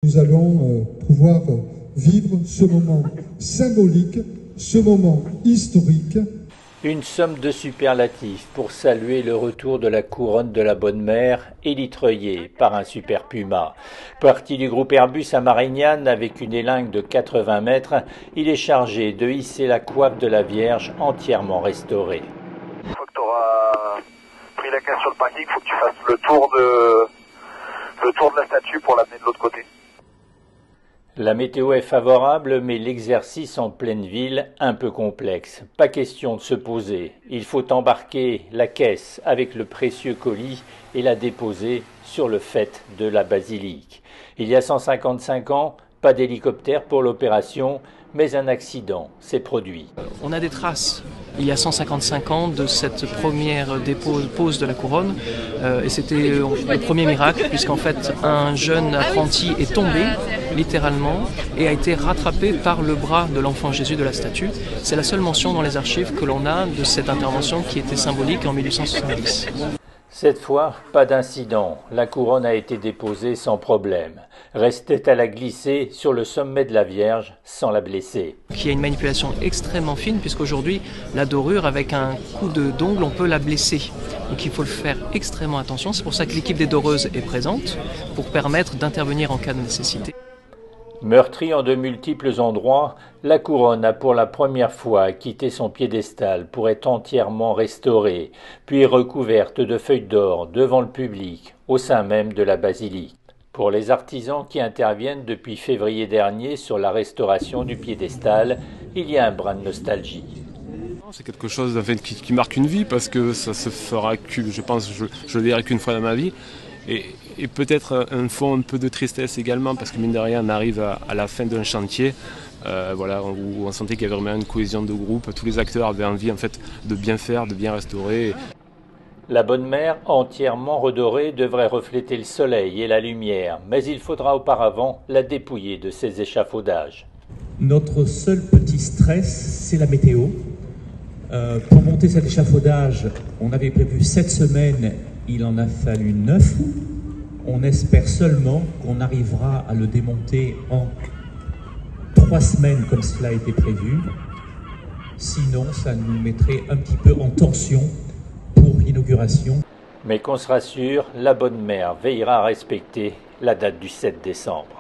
Nous allons pouvoir vivre ce moment symbolique, ce moment historique. Une somme de superlatifs pour saluer le retour de la couronne de la Bonne Mère élitreillée par un super puma. Parti du groupe Airbus à Marignane avec une élingue de 80 mètres, il est chargé de hisser la coiffe de la Vierge entièrement restaurée. Une fois que tu auras pris la caisse sur le parking, il faut que tu fasses le tour de la statue pour l'amener de l'autre côté. La météo est favorable, mais l'exercice en pleine ville, un peu complexe. Pas question de se poser. Il faut embarquer la caisse avec le précieux colis et la déposer sur le faîte de la basilique. Il y a 155 ans, pas d'hélicoptère pour l'opération, mais un accident s'est produit. On a des traces, il y a 155 ans, de cette première pose de la couronne. Et c'était le premier miracle, puisqu'en fait, un jeune apprenti est tombé, littéralement, et a été rattrapé par le bras de l'enfant Jésus de la statue. C'est la seule mention dans les archives que l'on a de cette intervention qui était symbolique en 1870. Cette fois, pas d'incident. La couronne a été déposée sans problème. Restait à la glisser sur le sommet de la Vierge sans la blesser. Il y a une manipulation extrêmement fine puisqu'aujourd'hui, la dorure, avec un coup d'ongle, on peut la blesser. Donc il faut le faire extrêmement attention. C'est pour ça que l'équipe des doreuses est présente pour permettre d'intervenir en cas de nécessité. Meurtrie en de multiples endroits, la couronne a pour la première fois quitté son piédestal pour être entièrement restaurée, puis recouverte de feuilles d'or devant le public, au sein même de la basilique. Pour les artisans qui interviennent depuis février dernier sur la restauration du piédestal, il y a un brin de nostalgie. C'est quelque chose qui marque une vie parce que ça se fera, je pense, je le verrai qu'une fois dans ma vie. Et peut-être un fond un peu de tristesse également parce que mine de rien on arrive à la fin d'un chantier où on sentait qu'il y avait vraiment une cohésion de groupe, tous les acteurs avaient envie en fait de bien faire, de bien restaurer. La Bonne Mère, entièrement redorée, devrait refléter le soleil et la lumière, mais il faudra auparavant la dépouiller de ses échafaudages. Notre seul petit stress, c'est la météo. Pour monter cet échafaudage, on avait prévu 7 semaines, il en a fallu 9. On espère seulement qu'on arrivera à le démonter en 3 semaines comme cela a été prévu. Sinon, ça nous mettrait un petit peu en tension pour l'inauguration. Mais qu'on se rassure, la Bonne Mère veillera à respecter la date du 7 décembre.